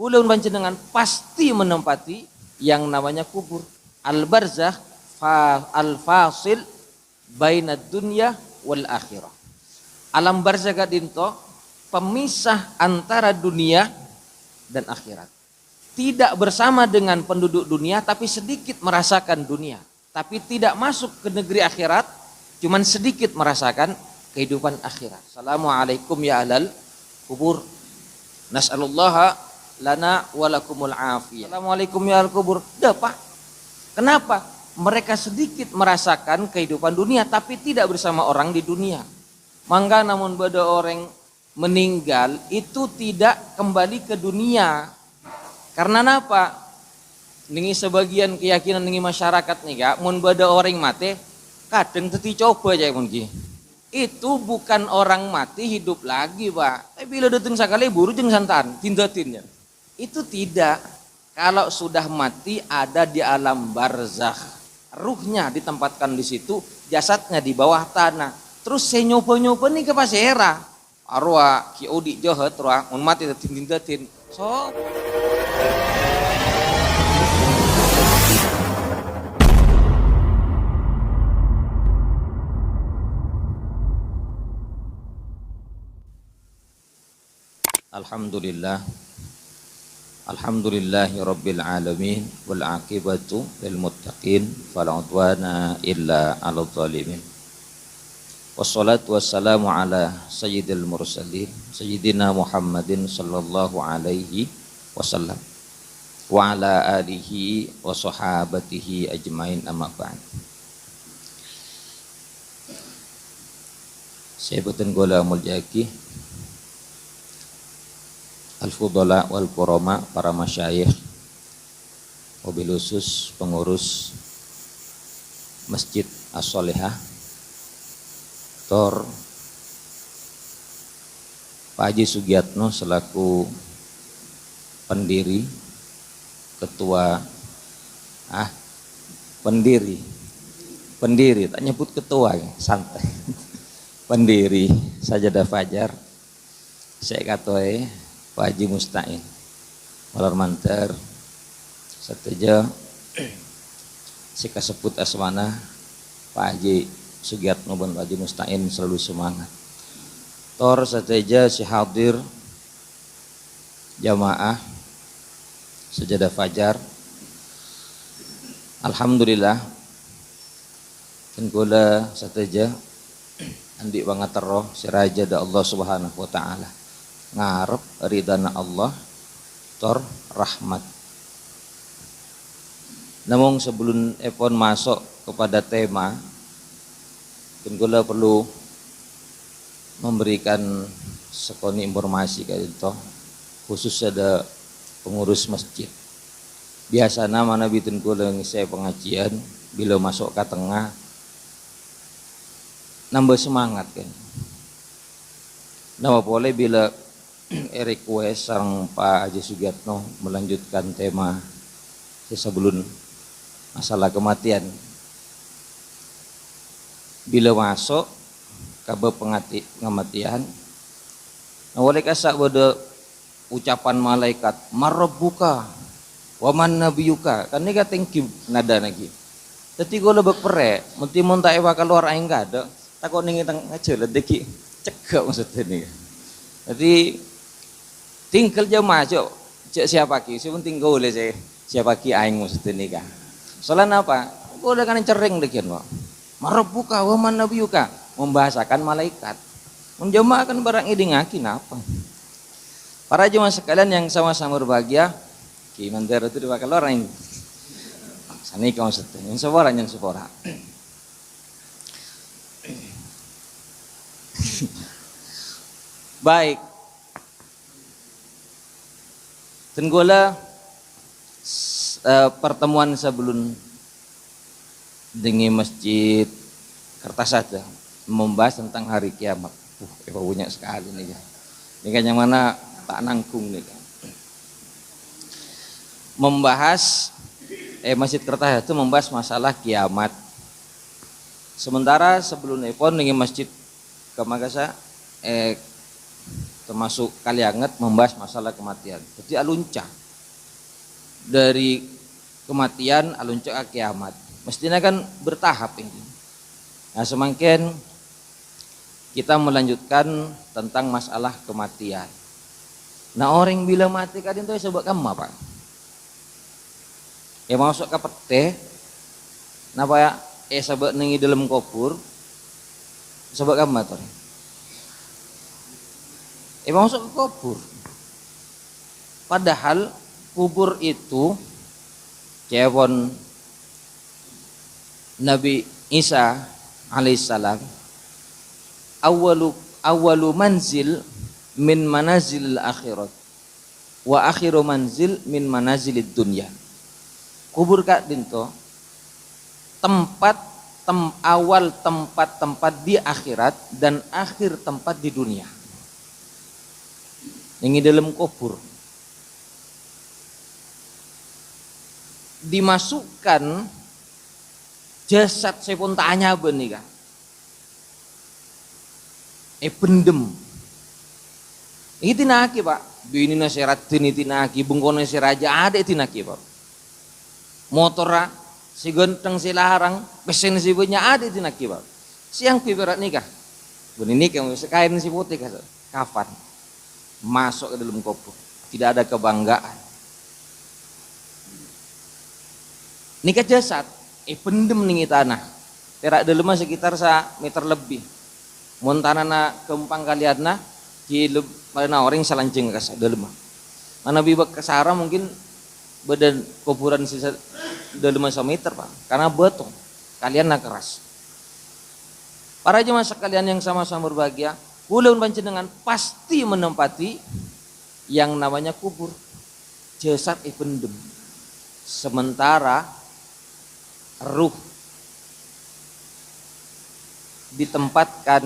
kula panjenengan pasti menempati yang namanya kubur. Al-barzakh al-fasil bainad dunya wal akhirah. Alam barzakh dinto pemisah antara dunia dan akhirat. Tidak bersama dengan penduduk dunia tapi sedikit merasakan dunia. Tapi tidak masuk ke negeri akhirat, cuman sedikit merasakan kehidupan akhirat. Assalamualaikum ya ahlal kubur. Nas'alullaha lana walakumul afiyah. Assalamualaikum ya ahlal kubur. Dah Pak. Kenapa? Mereka sedikit merasakan kehidupan dunia tapi tidak bersama orang di dunia. Mangga namun pada orang meninggal itu tidak kembali ke dunia. Karena apa? Nih sebagian keyakinan nih masyarakat nih kak, mun bada orang mati, kadang teti coba aja mungkin. Itu bukan orang mati hidup lagi pak. Tapi bila datang sekali buru jeng santan, tindatinnya. Itu tidak. Kalau sudah mati ada di alam barzakh, ruhnya ditempatkan di situ, jasadnya di bawah tanah. Terus saya nyoba nih ke pasera, arwah kiodi jahat, arwah mun mati tindatin. So. Alhamdulillahi rabbil alamin wal aqibatu lil muttaqin fala udwana illa 'alal zalimin. Wassalatu wassalamu ala sayyidil mursalin sayyidina Muhammadin sallallahu alaihi wasallam wa ala alihi wa sahabatihi ajmain amma ba'd. Saya boten gola muljaki al-fudhala wal kurama, para masyayikh, wabil khusus pengurus Masjid As-Sholihah, Tor Pak Haji Sugiyatno selaku pendiri, ketua, pendiri, tak nyebut ketua, santai, pendiri Sajadah Fajar, saya katoe Pak Haji Musta'in malar mantar sateja si kasebut asmana Pak Haji Sugiyatno dan Pak Haji Musta'in selalu semangat. Tor sateja si hadir jamaah Sajadah Fajar. Alhamdulillah kula sateja andi banget roh si raja da Allah Subhanahu wa taala. Ngarep ridana Allah tor rahmat. Namun sebelum epon masuk kepada tema, kula perlu memberikan sekoni informasi kayak itu, khusus ada pengurus masjid. Biasa nama Nabi kula saya pengajian bila masuk ke tengah nambah semangat kan. Nama boleh bila request sang Pak Haji Sugiyatno melanjutkan tema sebelum masalah kematian. Bila masuk kabar kematian, nah oleh kasak pada ucapan malaikat marabbuka wa man nabiyuka, kan ini thank you nada lagi. Tapi kalau lebek pere, mesti montak ewa keluar aing gak ada, takut nih tengah aja ledeki cegak maksudnya nih. Jadi tinggal jamaah cek siapa ki, sih penting gue oleh saya siapa ki aing maksudnya nih kan. Soalnya apa? Gue udah kan cering deh kan, marabbuka wa man nabiyuka, membahasakan malaikat. Menjamaah kan barang ini ngakin apa? Para jemaah sekalian yang sama-sama berbahagia, ki mandar itu dipakai orang. Sani kau maksudnya, yang sepora. Baik. Tenggola pertemuan sebelum dengan Masjid Kertasada membahas tentang hari kiamat. Banyak sekali nih kan. Ini kan yang mana tak nangkung nih kan. Membahas Masjid Kertasada itu membahas masalah kiamat. Sementara sebelum epon dengan Masjid Kemagasa termasuk kalianget membahas masalah kematian. Jadi alunca dari kematian alunca ke kiamat. Mestinya kan bertahap ini. Nah, semakin kita melanjutkan tentang masalah kematian. Nah, orang bila mati kadin itu sebab kamu apa? Ya masuk ke pete, napa ya? Sebab nengi dalam kubur, sebab kamu tuh. Masuk ke kubur. Padahal kubur itu jawon Nabi Isa alaihissalam awalu manzil min manazil akhirat wa akhiru manzil min manazilid dunya. Kubur kak dinto awal tempat di akhirat dan akhir tempat di dunia. Yang dalam kubur dimasukkan jasad saya pun tanya benih kak. Pendem. Ini tinaki pak. Bini nasirat ini tinaki, bengkono si raja ada tinaki pak. Motora si genteng si larang, pesen si punya ada tinaki pak. Siang piberat nikah. Bini nikah kain si putih kafan. Masuk ke dalam kubur. Tidak ada kebanggaan. Nikah jasad, pendem nih tanah. Terak dalam sekitar 1 meter lebih. Montanana kempang kalianna di mana orang salanjeng ke dalam. Mana bibak kesara mungkin badan kuburan sisa dalam 1 meter pak. Karena beton kalian keras. Para jemaah sekalian yang sama-sama berbahagia, ulun panjenengan pasti menempati yang namanya kubur. Jasad pendem. Sementara ruh ditempatkan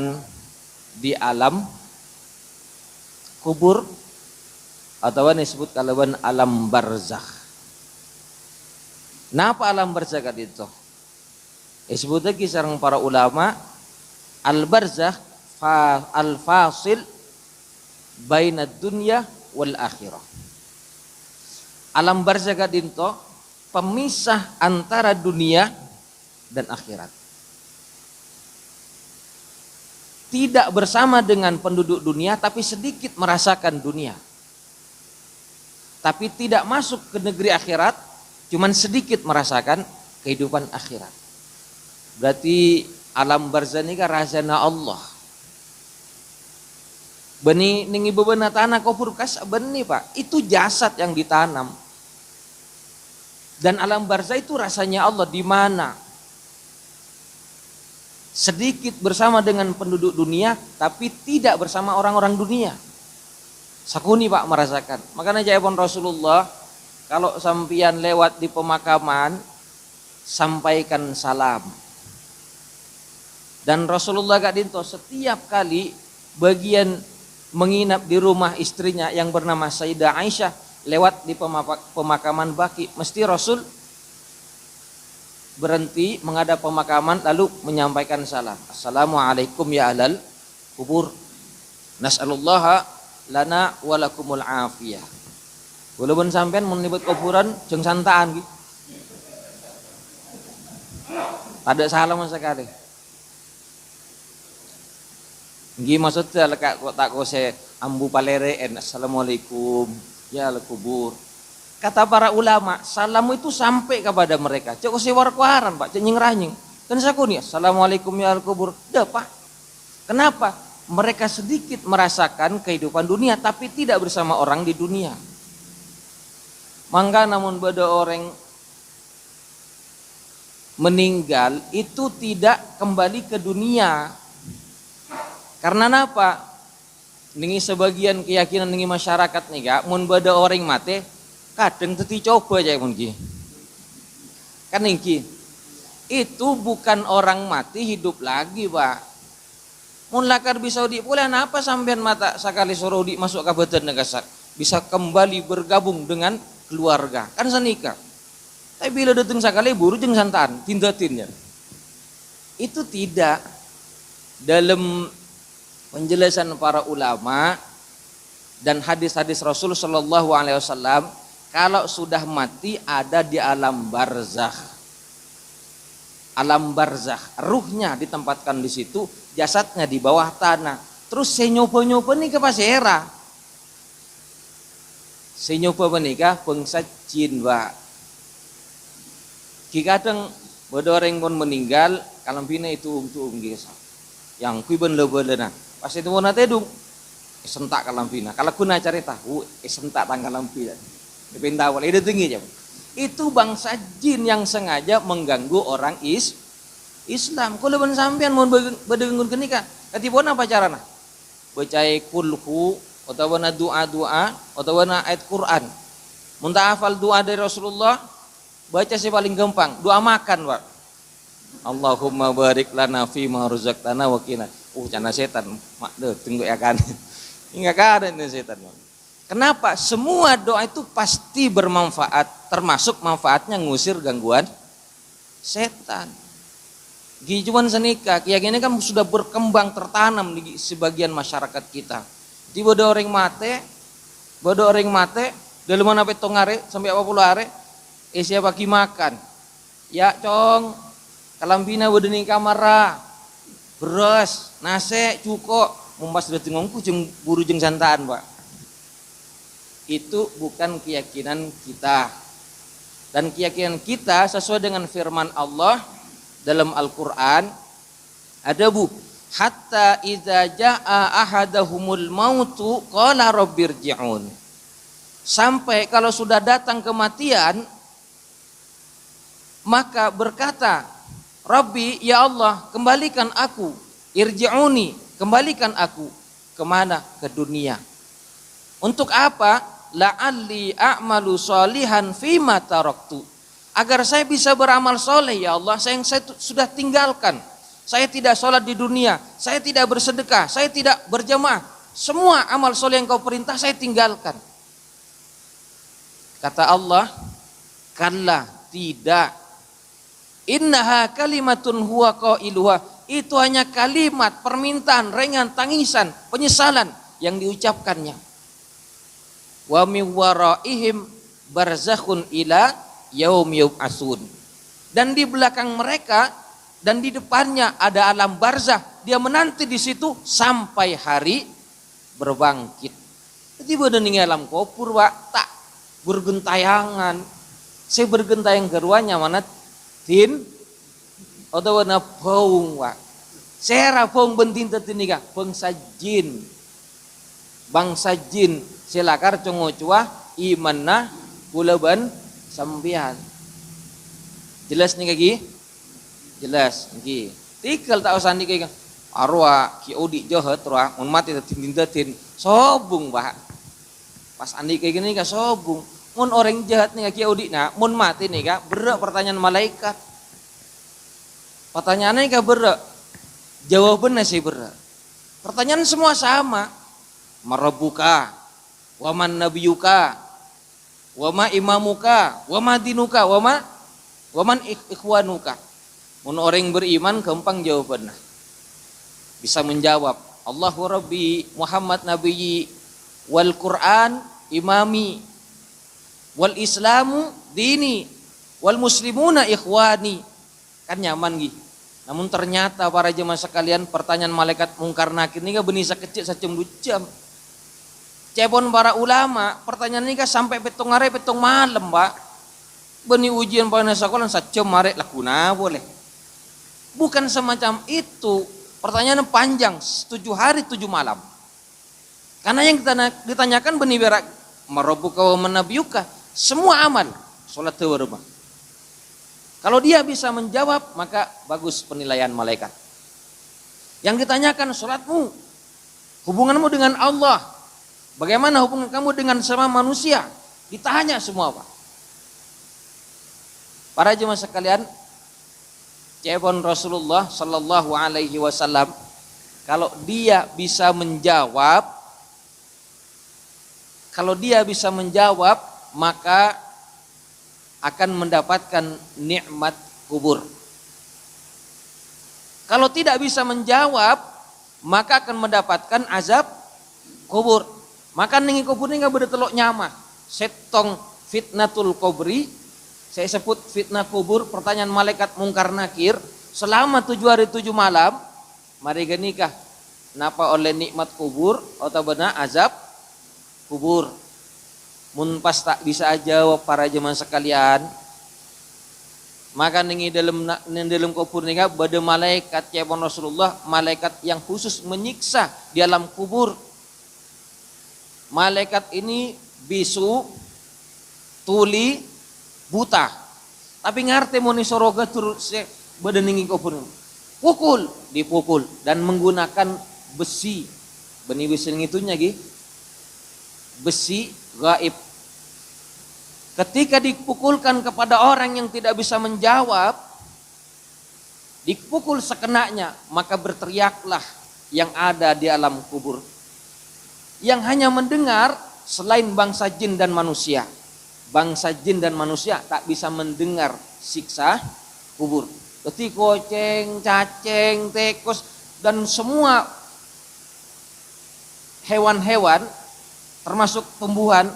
di alam kubur atau disebut kalawan alam barzakh. Napa alam barzakh itu? Disebut lagi sareng para ulama al barzakh al fasil baina dunya wal akhirah. Alam barzakh itu pemisah antara dunia dan akhirat. Tidak bersama dengan penduduk dunia tapi sedikit merasakan dunia. Tapi tidak masuk ke negeri akhirat, cuman sedikit merasakan kehidupan akhirat. Berarti alam barzakh ini kan rahasiana Allah. Beni ningi bebena tanah kubur kas beni pak, itu jasad yang ditanam. Dan alam barzakh itu rasanya Allah di mana? Sedikit bersama dengan penduduk dunia tapi tidak bersama orang-orang dunia. Sakuni pak merasakan. Makanya jawaban Rasulullah kalau sampian lewat di pemakaman sampaikan salam. Dan Rasulullah gak dinto setiap kali bagian menginap di rumah istrinya yang bernama Sayyidah Aisyah lewat di pemakaman baki, mesti Rasul berhenti menghadap pemakaman lalu menyampaikan salam. Assalamualaikum ya ahlal kubur. Nas'alullaha lana walakumul afiyah. Walaupun sampean menibut kuburan jeung santaan gitu. Ada salam sekali. Nggih maksudnya lekak kok tak kose ambu palereen assalamualaikum ya al kubur. Kata para ulama, salam itu sampai kepada mereka. Cek sewar kuaran pak, cek nying-ranying. Dan sakuni, assalamualaikum ya al-kubur. Dah pak. Kenapa? Mereka sedikit merasakan kehidupan dunia, tapi tidak bersama orang di dunia. Mangga namun pada orang meninggal itu tidak kembali ke dunia. Karena apa? Ningi sebagian keyakinan ningi masyarakat nih kak, mun pada orang mati kadang teti coba aja mungkin. Kan ini itu bukan orang mati hidup lagi pak. Mun lakar bisa di pula apa sampean mata sekali suruh di masuk ke badan negasak bisa kembali bergabung dengan keluarga kan senika. Tapi bila datang sekali buru jeung santan tindatinnya. Itu tidak dalam penjelasan para ulama dan hadis-hadis Rasul Shallallahu Alaihi Wasallam, kalau sudah mati ada di alam barzakh. Alam barzakh, ruhnya ditempatkan di situ, jasadnya di bawah tanah. Terus senyopo-nyopo nih ke pasera. Senyopo menikah bangsa jin, Pak. Kadang bodoreng pun meninggal, kalau bina itu gitu. Yang kuiben lebelena. Pas itu mau natedung, sentak kalampina. Kalau kuna cari tahu, sentak tanggal lampina. Dipinta wala itu tinggi jam. Itu bangsa jin yang sengaja mengganggu orang Islam. Kalau ben sampean mau berdengun kenika, katipun apa carana? Bacai kulhu atau wana doa-doa atau wana ayat Quran. Mun hafal doa dari Rasulullah, baca sih paling gampang, doa makan, Pak. Allahumma barik lana fi ma razaqtana wa qina. Cana setan, mak deh tunggu ya kan. Enggak ada ini setan. Kenapa? Semua doa itu pasti bermanfaat, termasuk manfaatnya ngusir gangguan setan. Gijuan senika, keyakinan kan sudah berkembang tertanam di sebagian masyarakat kita. Di bodo orang mate, dalam mana petong are sampai 40 are, siapa ki makan? Ya cong, kalambina bodo ning kamara, beras, nase, cuko, mumbas sudah tengongku jeng buru jeng santaan, Pak. Itu bukan keyakinan kita. Dan keyakinan kita sesuai dengan firman Allah dalam Al-Qur'an, ada bu, hatta idza jaa ahadahumul mautu qala rabbirji'un. Sampai kalau sudah datang kematian, maka berkata, Rabbi, ya Allah, kembalikan aku, irji'uni, kembalikan aku kemana? Ke dunia. Untuk apa? La'alli a'malu sholihan fima taraktu. Agar saya bisa beramal soleh, ya Allah, saya sudah tinggalkan. Saya tidak sholat di dunia, saya tidak bersedekah, saya tidak berjamaah. Semua amal soleh yang kau perintah saya tinggalkan. Kata Allah, kalla, tidak. Innaha kalimatun huwa qailuha. Itu hanya kalimat, permintaan, ringan, tangisan, penyesalan yang diucapkannya. Wa min waraihim barzakhun ila yaum yub'atsun. Dan di belakang mereka dan di depannya ada alam barzah. Dia menanti di situ sampai hari berbangkit. Jadi bodoh ning alam kopur, Pak, tak bergentayangan. Saya bergentayang keruanya mana tin atau warna paung, Pak. Saya paung bentin tetinika bangsa jin. Bangsa jin silakar congocua imanna kulaban sambian. Jelas nih kaki? Jelas niki. Tikal tak usah niki arwah ki odi jahat roh mun mati tin sobung, Pak. Pas andi kayak gini ka sobung. Mun orang jahat nih ki odi na mun mati nih ka berak pertanyaan malaikat. Pertanyaannya ka berak. Jawabannya sih berak. Pertanyaan semua sama. Marabuka, waman nabiyuka, wama imamuka, wama dinuka, waman ikhwanuka. Mun orang beriman gampang jawabannya. Bisa menjawab, Allahu Rabbi, Muhammad Nabiyyi, wal Quran imami, wal Islamu dini, wal muslimuna ikhwani. Kan nyaman gitu. Namun ternyata para jemaah sekalian, pertanyaan malaikat mungkar nakir ini benisa kecil sejam 2 jam. Cepon para ulama, pertanyaan ini kan sampai petong hari petong malam, Pak. Beni ujian pada sekolah sejam hari lakuna boleh. Bukan semacam itu. Pertanyaan panjang, 7 hari 7 malam. Karena yang ditanyakan beni berak marabuka wa manabiyuka, semua amal salat wa rumah. Kalau dia bisa menjawab, maka bagus penilaian malaikat. Yang ditanyakan salatmu, hubunganmu dengan Allah, bagaimana hubungan kamu dengan sama manusia? Ditanya semua, Pak. Para jemaah sekalian, cepon Rasulullah Sallallahu Alaihi Wasallam, kalau dia bisa menjawab, maka akan mendapatkan nikmat kubur. Kalau tidak bisa menjawab, maka akan mendapatkan azab kubur. Maka ningi kubur ini gak telok nyama. Setong fitnatul kubri, saya sebut fitnah kubur, pertanyaan malaikat mungkar nakir selama 7 hari 7 malam. Mari genikah napa oleh nikmat kubur atau benar azab kubur. Mun pas tak bisa jawab para jemaah sekalian, maka ningi dalam kubur nih bade malaikat ya Rasulullah, malaikat yang khusus menyiksa di alam kubur. Malaikat ini bisu, tuli, buta. Tapi ngerti moni soroga terus bade ningi kubur. Pukul, dipukul dan menggunakan besi. Beni besi ngitunya gi. Besi gaib. Ketika dipukulkan kepada orang yang tidak bisa menjawab, dipukul sekenanya, maka berteriaklah yang ada di alam kubur. Yang hanya mendengar selain bangsa jin dan manusia. Bangsa jin dan manusia tak bisa mendengar siksa kubur. Ketika koceng, cacing, tikus dan semua hewan-hewan termasuk tumbuhan,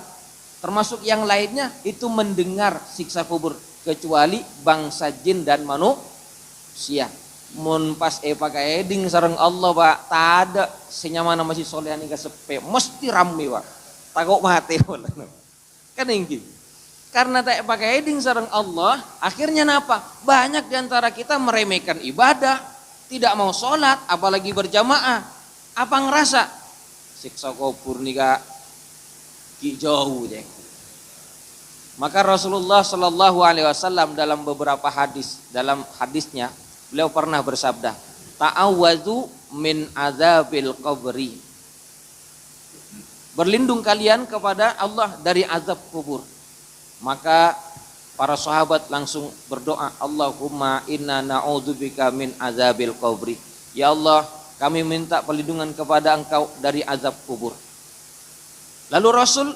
termasuk yang lainnya itu mendengar siksa kubur, kecuali bangsa jin dan manusia. Mun pas pakai eding sareng Allah Pak, tak ada senyamana masih solehan ika sepe, mesti rame Pak. Takut mati kan ini. Karena tak pakai eding sareng Allah, akhirnya napa? Banyak diantara kita meremehkan ibadah, tidak mau sholat, apalagi berjamaah. Apa ngerasa siksa kubur nika jauh deh. Maka Rasulullah Shallallahu Alaihi Wasallam dalam beberapa hadis, dalam hadisnya beliau pernah bersabda, ta'awwadzu min azabil qabri. Berlindung kalian kepada Allah dari azab kubur. Maka para sahabat langsung berdoa, Allahumma inna na'udzubika min azabil qabri. Ya Allah, kami minta perlindungan kepada Engkau dari azab kubur. Lalu Rasul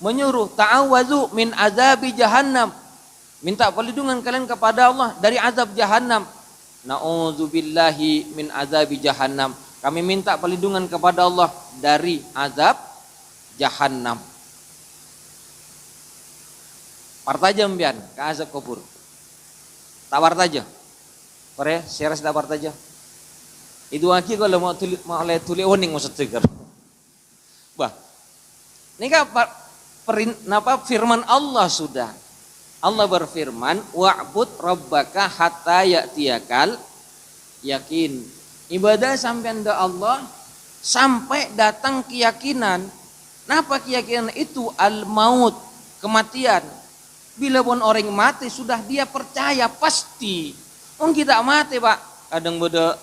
menyuruh ta'awwadzu min azabi jahannam. Minta perlindungan kalian kepada Allah dari azab jahannam. Na'udzubillahi min azabi jahannam. Kami minta perlindungan kepada Allah dari azab jahannam. Partaja mbian ke azab kubur. Tak partaja. Pare seras tak partaja. Itu aki kalau mau oleh tuli warning maksud tegar. Bah. Ini kan firman Allah sudah. Allah berfirman, wa'bud rabbaka hatta ya'tiyakal yakin. Ibadah sampai anda Allah sampai datang keyakinan. Napa keyakinan itu? Al-maut, kematian. Bila pun orang mati sudah dia percaya pasti. Mungkin tidak mati Pak. Kadang beda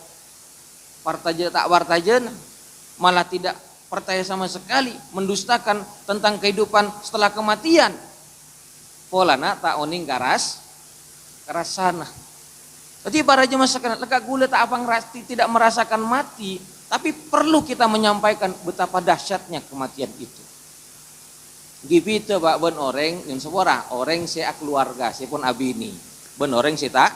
partaja tak partaja malah tidak percaya sama sekali, mendustakan tentang kehidupan setelah kematian. Polana tak oning karas sana. Jadi para jemaah sekalian, leka gula tak apa ngerasti tidak merasakan mati, tapi perlu kita menyampaikan betapa dahsyatnya kematian itu. Gitu Pak ben orang yang sepora, orang saya keluarga, saya pun abini. Ben orang saya tak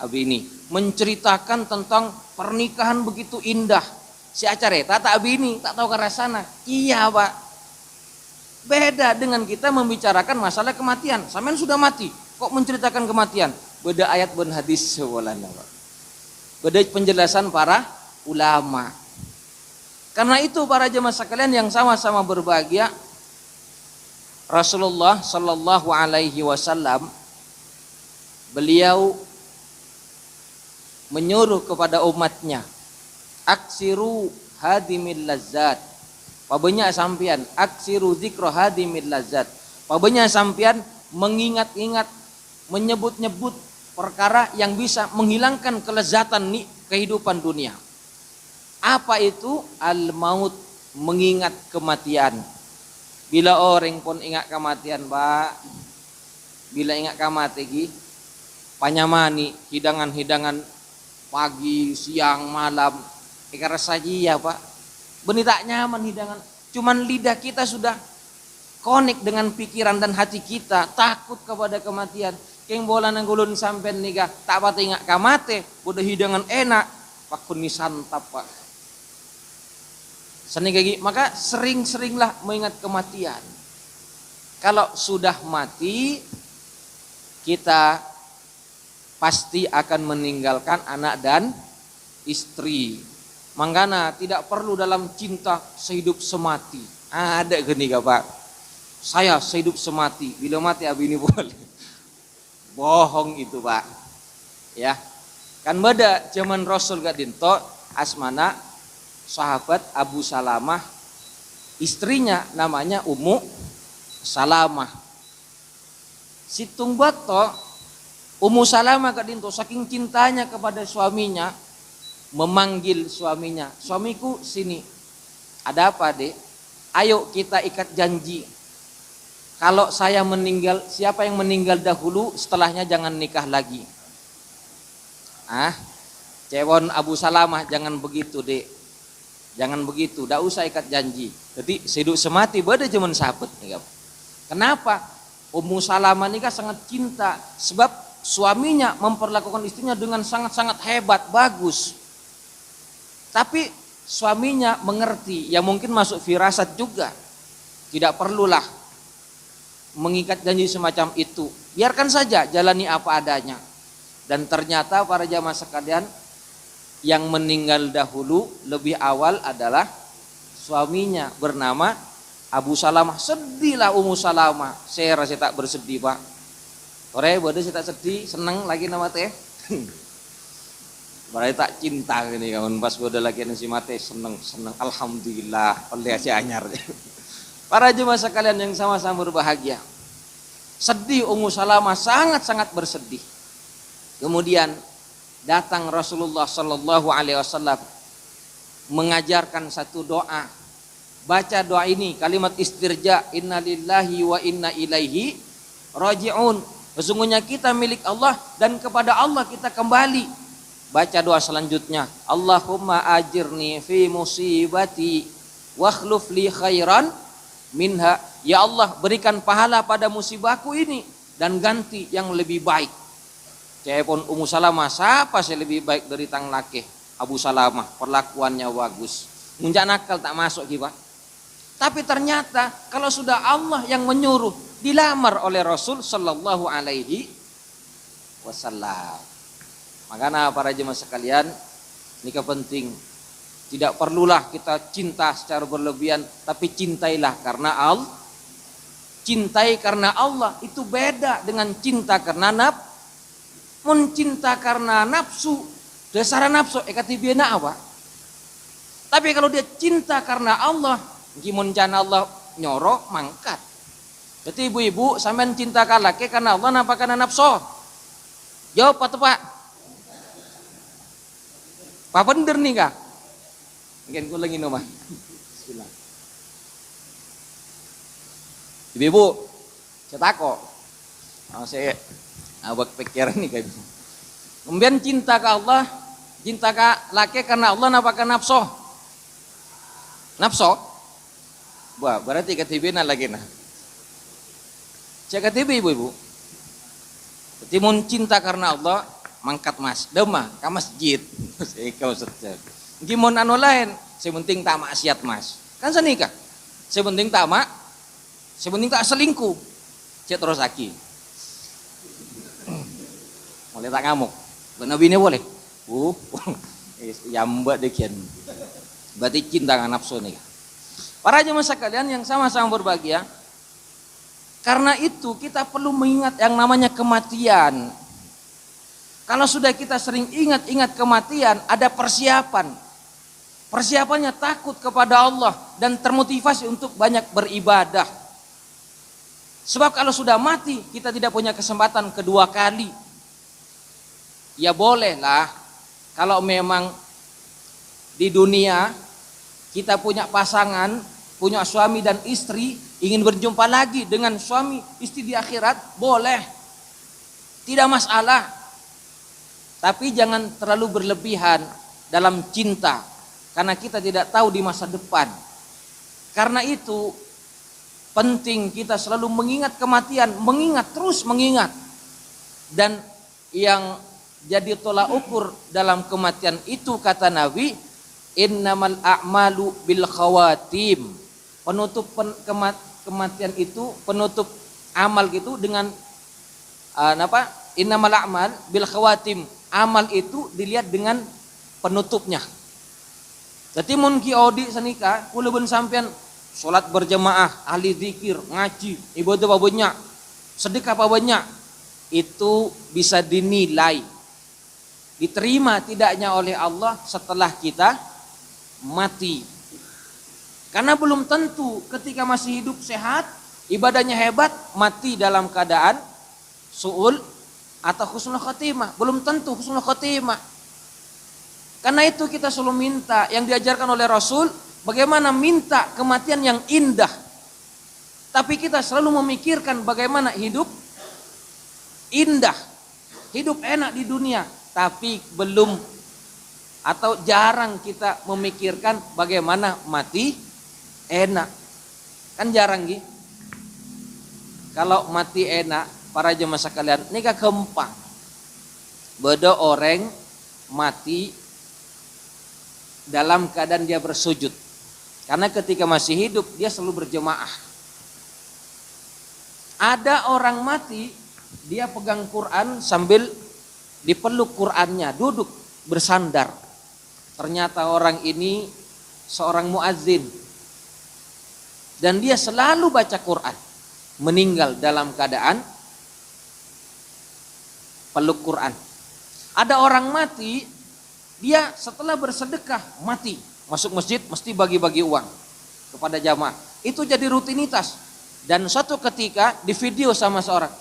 abini menceritakan tentang pernikahan begitu indah. Si acareta tak bini, tak tahu ke arah sana. Iya Pak. Beda dengan kita membicarakan masalah kematian. Sampean sudah mati, kok menceritakan kematian? Beda ayat ben hadis sewalana Pak. Beda penjelasan para ulama. Karena itu para jemaah sekalian yang sama-sama berbahagia, Rasulullah Shallallahu Alaihi Wasallam beliau menyuruh kepada umatnya, aksiru hadimil lazat. Pabenya sampian aksiru zikro hadimil lazat. Pabenya sampian mengingat-ingat, menyebut-nyebut perkara yang bisa menghilangkan kelezatan nih kehidupan dunia. Apa itu? Al-maut, mengingat kematian. Bila orang pun ingat kematian Pak, bila ingat kematian panyamani hidangan-hidangan pagi, siang, malam, ikan saji ya Pak. Benih tak nyaman hidangan. Cuman lidah kita sudah konek dengan pikiran dan hati kita, takut kepada kematian. Keng bola nang gulun sampean nika tak pati ingat kamate, udah hidangan enak, pak kun santap Pak. Maka sering-seringlah mengingat kematian. Kalau sudah mati, kita pasti akan meninggalkan anak dan istri. Mangkana tidak perlu dalam cinta sehidup semati. Ada gini gak Pak? Saya sehidup semati, bila mati abi ini boleh. Bohong itu Pak. Ya. Kan beda zaman Rasul gak dinto asmana sahabat Abu Salamah, istrinya namanya Ummu Salamah. Situng bato Ummu Salamah gak dinto saking cintanya kepada suaminya, memanggil suaminya, suamiku sini, ada apa dek? Ayo kita ikat janji, kalau saya meninggal, siapa yang meninggal dahulu setelahnya jangan nikah lagi. Cewon Abu Salamah, jangan begitu dek, jangan begitu, dak usah ikat janji. Jadi hidup semati beda zaman sahabat nih. Kenapa? Ummu Salamah nikah sangat cinta, sebab suaminya memperlakukan istrinya dengan sangat-sangat hebat, bagus. Tapi suaminya mengerti, ya mungkin masuk firasat juga. Tidak perlulah mengikat janji semacam itu. Biarkan saja jalani apa adanya. Dan ternyata para jamaah sekalian, yang meninggal dahulu lebih awal adalah suaminya bernama Abu Salamah. Sedihlah Ummu Salamah. Saya rasa tak bersedih Pak. Ore bodoh saya tak sedih, seneng lagi nama teh. Berarti tak cinta gini kawan, pas bodoh lagi nasi mate seneng alhamdulillah oleh si anyar. Para jemaah sekalian yang sama-sama berbahagia, sedih Ummu Salamah, sangat-sangat bersedih. Kemudian datang Rasulullah Sallallahu Alaihi Wasallam mengajarkan satu doa. Baca doa ini, kalimat istirja, innalillahi wa inna ilaihi raji'un. Sesungguhnya kita milik Allah dan kepada Allah kita kembali. Baca doa selanjutnya, Allahumma ajirni fi musibati wakhluf li khairan minha. Ya Allah, berikan pahala pada musibahku ini dan ganti yang lebih baik. Cepon Ummu Salamah, siapa sih lebih baik dari tang laki? Abu Salamah, perlakuannya bagus. Munjak nakal tak masuk kita. Tapi ternyata kalau sudah Allah yang menyuruh, dilamar oleh Rasul Sallallahu Alaihi Wasallam. Makanya para jemaah sekalian, nikah penting. Tidak perlulah kita cinta secara berlebihan, tapi cintailah karena Allah. Cintai karena Allah itu beda dengan cinta karena mencinta karena nafsu. Dasar nafsu ekatibina apa? Tapi kalau dia cinta karena Allah, gimana cana Allah nyorok mangkat. Jadi ibu-ibu sampean cinta kalake karena Allah napa karena nafsu? Jawab Pak. Pak bener nih kak? Mungkin gue lagi nomah. Bismillah. Ibu, saya takut. Saya abak pikiran nih kayak gitu. Kemudian cinta ke Allah, cinta ke laki karena Allah napa ke nafsu? Nafsu? Wah, berarti ketibina lagi nah. Saya ketibi ibu-ibu. Jadi mun cinta karena Allah, mangkat mas, demah, ke masjid. Kau saja. Gimana anu lain? Sebenting tak maksiat mas. Kan senikah. Sebenting tak selingkuh. Cek terus lagi. Boleh tak ngamuk? Benar bini boleh. Yamba dekian. Berarti cinta dengan nafsu nih. Para jemaah sekalian yang sama-sama berbahagia. Karena itu kita perlu mengingat yang namanya kematian. Kalau sudah kita sering ingat kematian, ada persiapan. Persiapannya takut kepada Allah dan termotivasi untuk banyak beribadah. Sebab kalau sudah mati, kita tidak punya kesempatan kedua kali. Ya bolehlah, kalau memang di dunia kita punya pasangan, punya suami dan istri, ingin berjumpa lagi dengan suami istri di akhirat, boleh. Tidak masalah. Tapi jangan terlalu berlebihan dalam cinta, karena kita tidak tahu di masa depan. Karena itu penting kita selalu mengingat kematian, terus mengingat. Dan yang jadi tolak ukur dalam kematian itu kata Nabi, Innamal a'malu bil khawatim. Penutup kematian itu, penutup amal gitu dengan apa? Innamal a'mal bil khawatim. Amal itu dilihat dengan penutupnya. Jadi mun ki odi sanika kula ben sampean salat berjamaah, ahli zikir, ngaji, ibadah apa banyak, sedekah apa banyak, itu bisa dinilai diterima tidaknya oleh Allah setelah kita mati. Karena belum tentu ketika masih hidup sehat, ibadahnya hebat, mati dalam keadaan su'ul atau husnul khotimah. Belum tentu husnul khotimah. Karena itu kita selalu minta yang diajarkan oleh Rasul, bagaimana minta kematian yang indah. Tapi kita selalu memikirkan bagaimana hidup indah, hidup enak di dunia. Tapi belum atau jarang kita memikirkan bagaimana mati enak. Kan jarang gitu. Kalau mati enak, para jemaah sekalian, ini gampang. Beda orang mati dalam keadaan dia bersujud. Karena ketika masih hidup dia selalu berjemaah. Ada orang mati, dia pegang Quran sambil dipeluk Qurannya, duduk bersandar. Ternyata orang ini seorang muazzin. Dan dia selalu baca Quran. Meninggal dalam keadaan peluk Quran. Ada orang mati, dia setelah bersedekah mati, masuk masjid mesti bagi-bagi uang kepada jamaah. Itu jadi rutinitas. Dan suatu ketika di video sama seorang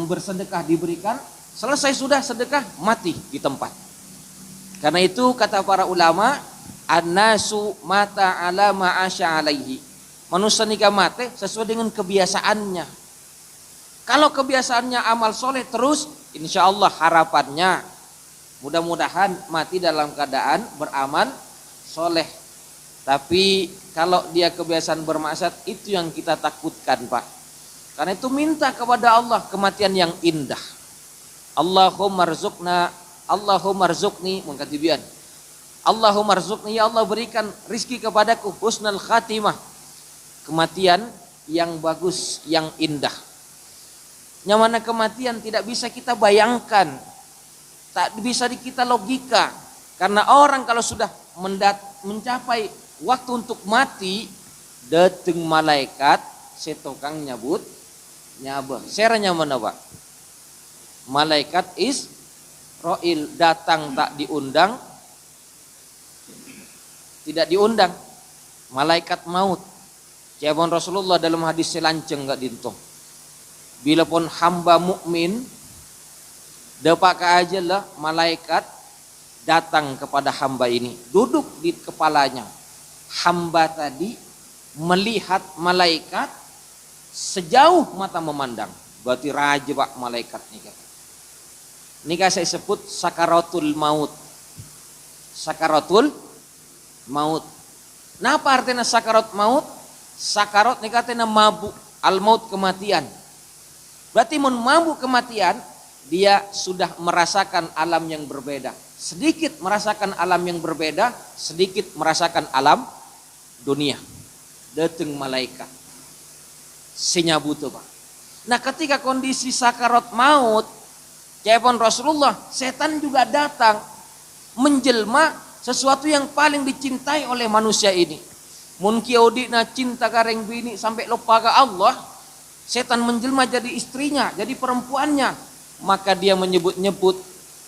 bersedekah diberikan, selesai sudah sedekah mati di tempat. Karena itu kata para ulama, an-nasu mata ala ma'asya alaihi. Manusia nikah mati sesuai dengan kebiasaannya. Kalau kebiasaannya amal soleh terus, insya Allah harapannya mudah-mudahan mati dalam keadaan beramal soleh. Tapi kalau dia kebiasaan bermaksiat, itu yang kita takutkan, Pak. Karena itu minta kepada Allah kematian yang indah. Allahumma rzuqni mengkatibian. Allahumma rzuqni, ya Allah berikan rizki kepadaku husnul khatimah. Kematian yang bagus, yang indah. Yang mana kematian tidak bisa kita bayangkan. Tak bisa kita logika. Karena orang kalau sudah mencapai waktu untuk mati, datang malaikat setokang nyabut nyabah. Seranya mana, Pak? Malaikat Israil datang tak diundang, tidak diundang. Malaikat maut. Jawaban Rasulullah dalam hadis selanceng enggak dintung. Bila pun hamba mukmin dapat aja lah malaikat datang kepada hamba ini, duduk di kepalanya. Hamba tadi melihat malaikat sejauh mata memandang. Berarti raja Pak malaikat nih. Ini saya sebut sakaratul maut. Sakaratul maut. Napa artinya sakarat maut? Sakarat nih katanya mabuk, al maut kematian. Berarti mun mabuk kematian, dia sudah merasakan alam yang berbeda. Sedikit merasakan alam yang berbeda, sedikit merasakan alam dunia. Datang malaikat. Senyabut Pak. Nah ketika kondisi sakarat maut, jawaban Rasulullah, setan juga datang menjelma sesuatu yang paling dicintai oleh manusia ini. Mun kiodina cinta kareng bini sampai lupa ke Allah, setan menjelma jadi istrinya, jadi perempuannya. Maka dia menyebut-nyebut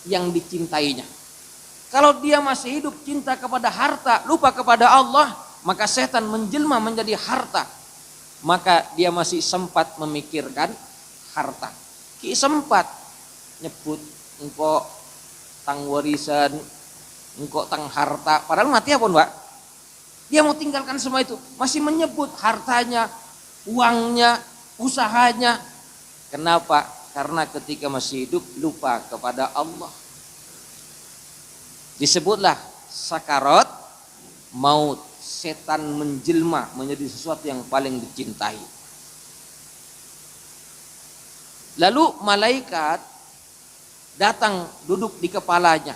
yang dicintainya. Kalau dia masih hidup cinta kepada harta, lupa kepada Allah, maka setan menjelma menjadi harta. Maka dia masih sempat memikirkan harta. Ki sempat nyebut engkau tang warisan, engkau tang harta, padahal mati apa Pak? Dia mau tinggalkan semua itu, masih menyebut hartanya, uangnya, usahanya. Kenapa? Karena ketika masih hidup lupa kepada Allah. Disebutlah sakarat maut. Setan menjelma menjadi sesuatu yang paling dicintai. Lalu malaikat datang duduk di kepalanya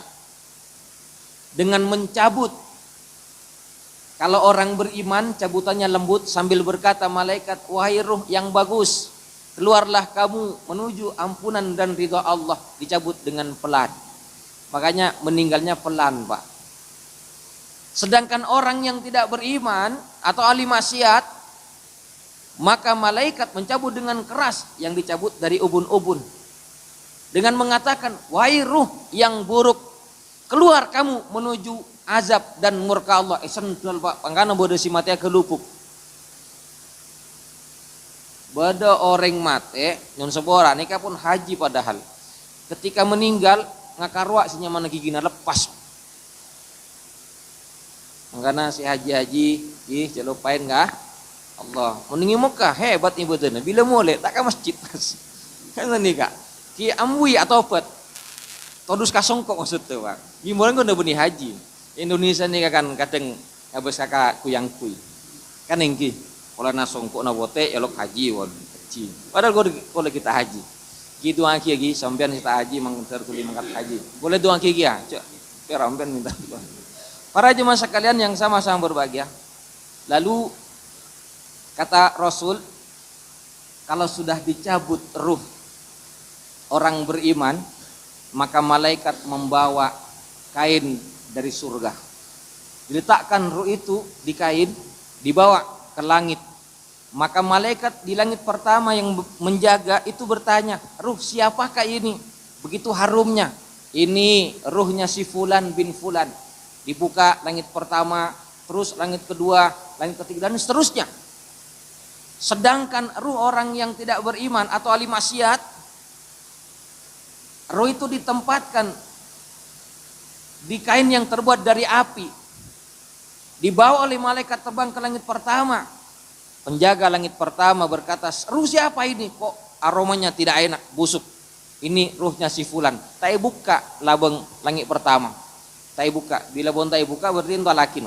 dengan mencabut Kalau orang beriman cabutannya lembut sambil berkata malaikat, wahai ruh yang bagus, keluarlah kamu menuju ampunan dan ridha Allah. Dicabut dengan pelan. Makanya meninggalnya pelan, Pak. Sedangkan orang yang tidak beriman atau ahli maksiat, maka malaikat mencabut dengan keras, yang dicabut dari ubun-ubun. Dengan mengatakan, wahai ruh yang buruk, keluar kamu menuju azab dan murka Allah. Sentul Pak, pangkana bodoh si mati kelupuk. Bada orang mate nyon sebora nikah pun haji padahal. Ketika meninggal ngakarwa sinya mana gigina lepas. Mangkana si haji-haji ih celupain enggak? Allah, mendingi Mekah hebat ibadahna. Bila mulai tak ke masjid. Kan nikah. Ki amwi atau pet. Todus kasongkok maksud tu Pak. Gimana kau udah benih haji. Indonesia ni kan kadang habis kakak kuyang kui. Kan engki. Kalau nasongkok na bote elok haji wal haji. Padahal kalau kita haji. Gitu aki lagi sampean kita haji tertuli mangkat haji. Boleh doang ki ya. Cok. Peramben minta doa. Para jemaah sekalian yang sama-sama berbahagia. Lalu kata Rasul, kalau sudah dicabut ruh orang beriman, maka malaikat membawa kain dari surga. Diletakkan ruh itu di kain, dibawa ke langit. Maka malaikat di langit pertama yang menjaga itu bertanya, ruh siapakah ini? Begitu harumnya. Ini ruhnya si Fulan bin Fulan. Dibuka langit pertama, terus langit kedua, langit ketiga, dan seterusnya. Sedangkan ruh orang yang tidak beriman atau ahli maksiat, ruh itu ditempatkan di kain yang terbuat dari api. Dibawa oleh malaikat terbang ke langit pertama. Penjaga langit pertama berkata, ruh siapa ini? Kok aromanya tidak enak, busuk. Ini ruhnya si Fulan. Tak buka labeng langit pertama. Tak buka. Bila bon tak buka berarti itu laki.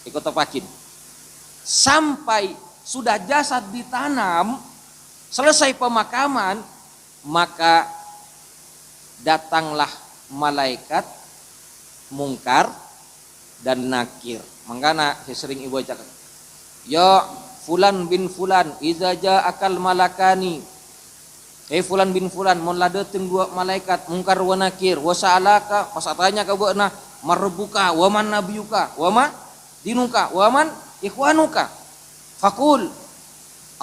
Ikut tepakin. Sampai sudah jasad ditanam, selesai pemakaman, maka datanglah malaikat mungkar dan nakir. Mangkana saya sering ibu cakap, ya Fulan bin Fulan, iza ja'akal malakani. Fulan bin Fulan, mun dateng dua malaikat mungkar wa nakir, wa sa'alaka, pas tanya ka beuna, marbuka, wa man nabiyuka, wa ma dinuka, wa man ikhwanuka. Faqul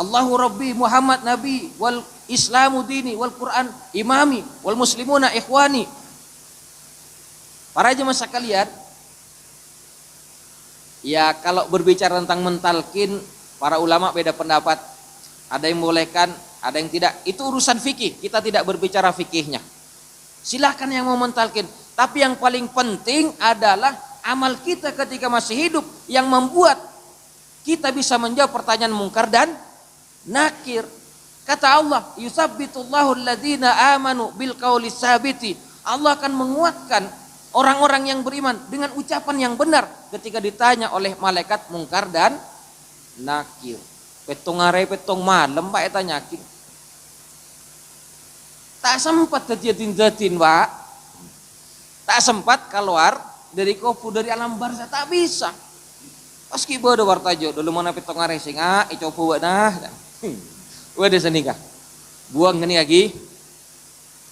Allahu Rabbi Muhammad Nabi wal Islamu dini wal Quran imami wal muslimuna ikhwani. Para jemaah sekalian, ya kalau berbicara tentang mentalkin, para ulama beda pendapat. Ada yang membolehkan, ada yang tidak. Itu urusan fikih, kita tidak berbicara fikihnya. Silahkan yang mau mentalkin. Tapi yang paling penting adalah amal kita ketika masih hidup yang membuat kita bisa menjawab pertanyaan mungkar dan nakir. Kata Allah, yusabbitullahu alladhina amanu bil qawli sabiti. Allah akan menguatkan orang-orang yang beriman dengan ucapan yang benar ketika ditanya oleh malaikat mungkar dan nakir. Petong are petong malam Pak eta nyakin. Tak sempat terjadi-jadi Pak. Tak sempat keluar dari kopu dari alam barzah, tak bisa. Pas kibodo wartajo dulu mana petong are sing icopo nah. Wadah senikah. Buang ini lagi.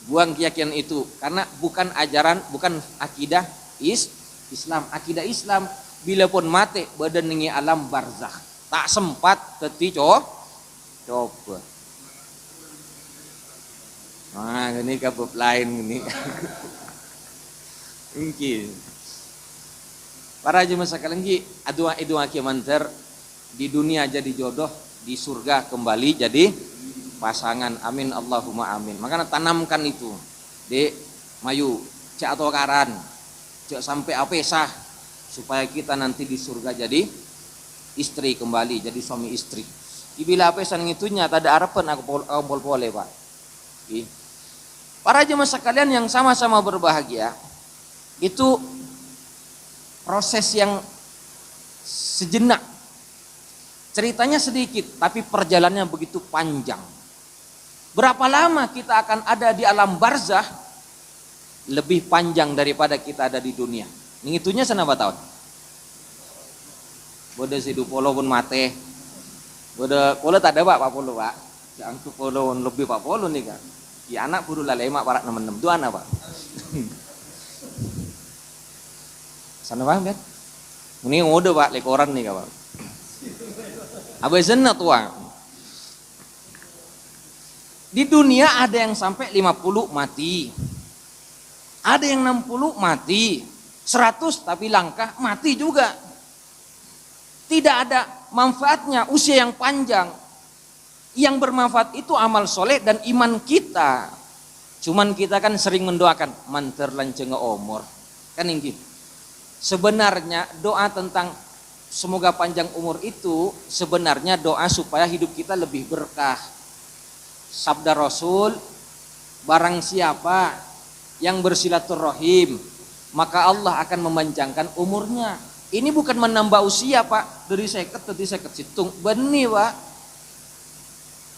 Buang keyakinan itu karena bukan ajaran, bukan akidah Islam. Akidah Islam bila pun mati badan ningi alam barzakh. Tak sempat teti coba. Nah, ini kabut lain ini. Mungkin. Para jemaah sekalian ki adu aki manter di dunia jadi jodoh, di surga kembali jadi pasangan. Amin Allahumma amin. Makanya tanamkan itu di mayu cek atau karan cek sampai apesah supaya kita nanti di surga jadi istri kembali, jadi suami istri. Bila apesah ngitunya tak ada harapan aku boleh Pak. Para jemaah sekalian yang sama-sama berbahagia, itu proses yang sejenak. Ceritanya sedikit, tapi perjalanannya begitu panjang. Berapa lama kita akan ada di alam barzah? Lebih panjang daripada kita ada di dunia. Ngitunya senapa tahun? Bodoh si polo pun mate. Bodoh polo tak ada pak polo pak. Jangan ke polo lebih pak polo nih kan. Di anak buru lalai mak parak 66 tu anak pak. Sana pak kan? Ini ngode pak lekoran nih pak. Abis sana tua. Di dunia ada yang sampai 50 mati. Ada yang 60 mati. 100 tapi langkah mati juga. Tidak ada manfaatnya usia yang panjang. Yang bermanfaat itu amal soleh dan iman kita. Cuman kita kan sering mendoakan manter lanceng umur. Kan ini. Sebenarnya doa tentang semoga panjang umur itu sebenarnya doa supaya hidup kita lebih berkah. Sabda Rasul, barang siapa yang bersilaturahim maka Allah akan memanjangkan umurnya. Ini bukan menambah usia pak, dari seket tadi seket situng benih pak.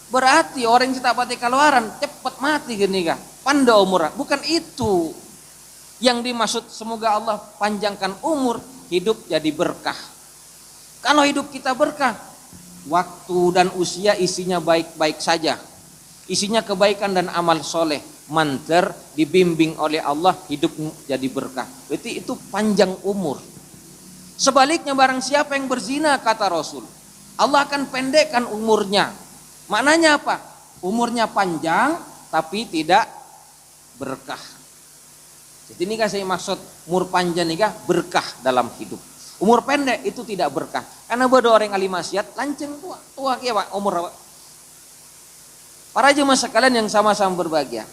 Berarti orang yang tak pati keluaran cepat mati gini kah? Panda umurnya, bukan itu. Yang dimaksud semoga Allah panjangkan umur, hidup jadi berkah. Kalau hidup kita berkah, waktu dan usia isinya baik-baik saja. Isinya kebaikan dan amal soleh. Manter dibimbing oleh Allah, hidup jadi berkah. Berarti itu panjang umur. Sebaliknya barang siapa yang berzina kata Rasul, Allah akan pendekkan umurnya. Maknanya apa? Umurnya panjang tapi tidak berkah. Jadi ini kan saya maksud umur panjang ini berkah dalam hidup. Umur pendek itu tidak berkah. Karena bodoh orang ahli maksiat lanceng tua ya pak umur apa? Para jemaah sekalian yang sama-sama berbahagia.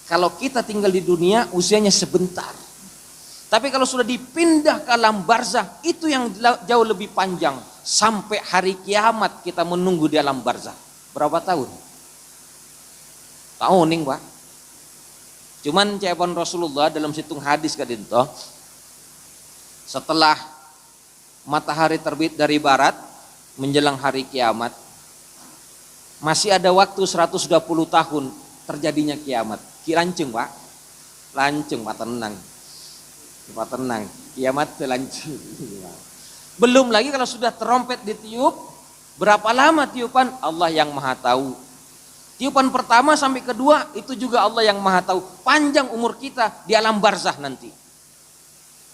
Kalau kita tinggal di dunia usianya sebentar. Tapi kalau sudah dipindah ke alam barzah itu yang jauh lebih panjang. Sampai hari kiamat kita menunggu di alam barzah. Berapa tahun? Tahun nih pak. Cuman jawaban Rasulullah dalam situng hadis kadinto, setelah matahari terbit dari barat menjelang hari kiamat, masih ada waktu 120 tahun terjadinya kiamat. Lanceng pak, lanceng pak tenang, kiamat lanceng. Belum lagi kalau sudah trompet ditiup, berapa lama tiupan Allah yang maha tahu. Tiupan pertama sampai kedua itu juga Allah yang maha tahu. Panjang umur kita di alam barzah nanti.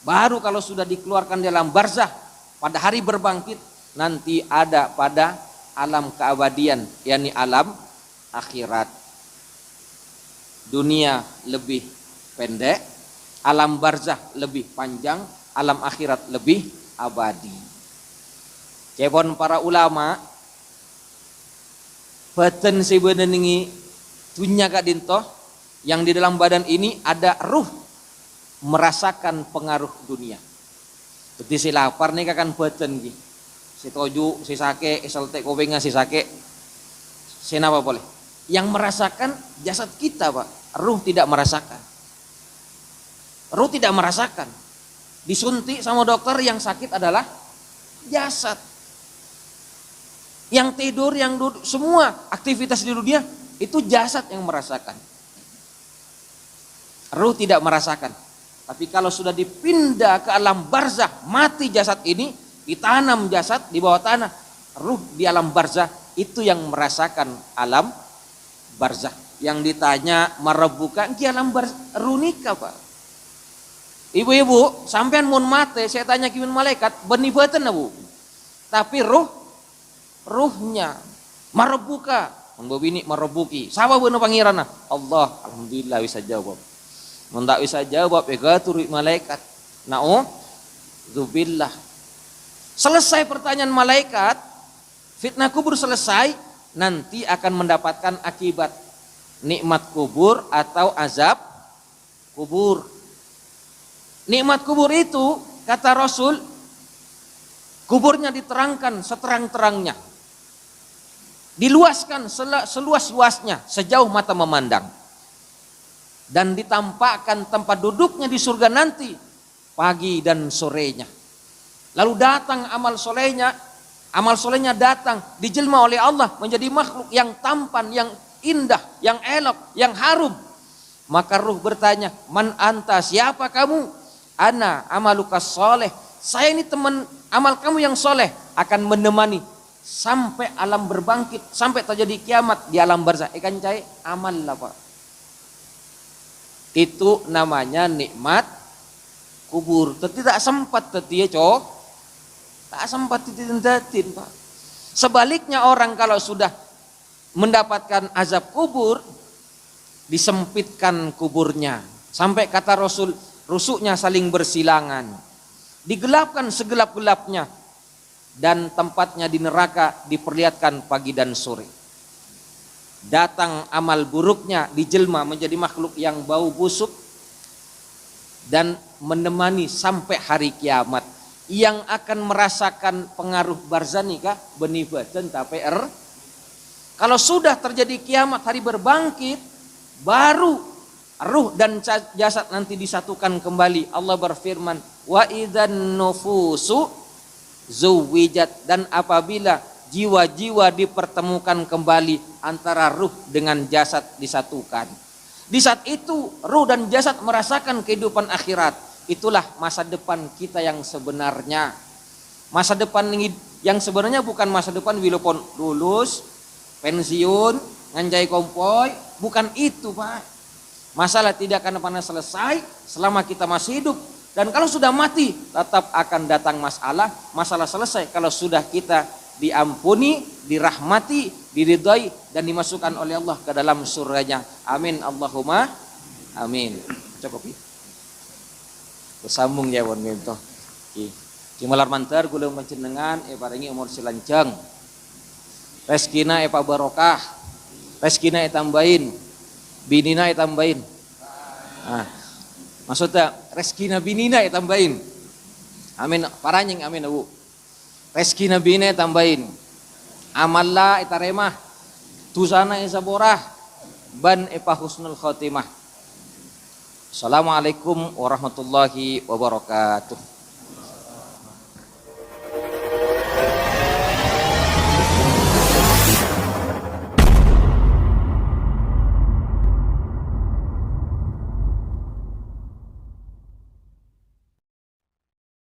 Baru kalau sudah dikeluarkan di alam barzah pada hari berbangkit nanti ada pada alam keabadian, yakni alam akhirat. Dunia lebih pendek, alam barzah lebih panjang, alam akhirat lebih abadi. Jepon para ulama badan si badan ini dunia kak dinto yang di dalam badan ini ada ruh merasakan pengaruh dunia. Jadi si lapar nih kan badan gitu. Si toju, si sake, selte kopenga, si sake, si apa boleh? Yang merasakan jasad kita pak, ruh tidak merasakan. Ruh tidak merasakan. Disuntik sama dokter yang sakit adalah jasad. Yang tidur, yang duduk, semua aktivitas di dunia itu jasad yang merasakan. Ruh tidak merasakan. Tapi kalau sudah dipindah ke alam barzah, mati jasad ini, ditanam jasad di bawah tanah, ruh di alam barzah itu yang merasakan alam barzah. Yang ditanya marebuka di alam barzah runika pak. Ibu-ibu, sampean mun mate, saya tanya kimin malaikat, benih baten bu. Tapi ruhnya marebuka, membini marebuki. Siapa bener pangirana? Allah, alhamdulillah bisa jawab. Mun tak bisa jawab, ya turut malaikat. Zubillah. Selesai pertanyaan malaikat, fitnah kubur selesai, nanti akan mendapatkan akibat nikmat kubur atau azab kubur. Nikmat kubur itu kata Rasul, kuburnya diterangkan seterang-terangnya, diluaskan seluas-luasnya sejauh mata memandang, dan ditampakkan tempat duduknya di surga nanti pagi dan sorenya. Lalu datang amal solehnya datang dijelma oleh Allah menjadi makhluk yang tampan, yang indah, yang elok, yang harum. Maka ruh bertanya, man anta, siapa kamu? Ana amalukas soleh, saya ini teman amal kamu yang soleh akan menemani sampai alam berbangkit, sampai terjadi kiamat di alam barzah. Ikan cai amal lah Pak. Itu namanya nikmat kubur. Tidak sempat ya cok. Tak sempat ditindatin Pak. Sebaliknya orang kalau sudah mendapatkan azab kubur, disempitkan kuburnya. Sampai kata Rasul, rusuknya saling bersilangan. Digelapkan segelap-gelapnya. Dan tempatnya di neraka diperlihatkan pagi dan sore. Datang amal buruknya dijelma menjadi makhluk yang bau busuk. Dan menemani sampai hari kiamat. Yang akan merasakan pengaruh barzanikah benih badan tapi kalau sudah terjadi kiamat, hari berbangkit, baru ruh dan jasad nanti disatukan kembali. Allah berfirman, wa idzan nufusu zuwijat, dan apabila jiwa-jiwa dipertemukan kembali antara ruh dengan jasad disatukan. Di saat itu ruh dan jasad merasakan kehidupan akhirat. Itulah masa depan kita yang sebenarnya. Masa depan yang sebenarnya bukan masa depan wilopon lulus, pensiun, nganjai kompoi, bukan itu Pak. Masalah tidak akan pernah selesai selama kita masih hidup. Dan kalau sudah mati, tetap akan datang masalah. Masalah selesai kalau sudah kita diampuni, dirahmati, diridhai, dan dimasukkan oleh Allah ke dalam surganya. Amin Allahumma amin. Cukup ya. Sambung ya wan gitu. Cimalar mantar kula panjenengan paringi umur silanceng. Rezekina Pak barokah. Rezekina tambahin. Binina tambahin. Nah, maksudnya rezekina binina tambahin. Amin. Paranying amin Bu. Rezekina bina tambahin. Amalla remah. Tusana isaborah. Ban husnul khotimah. Assalamualaikum warahmatullahi wabarakatuh.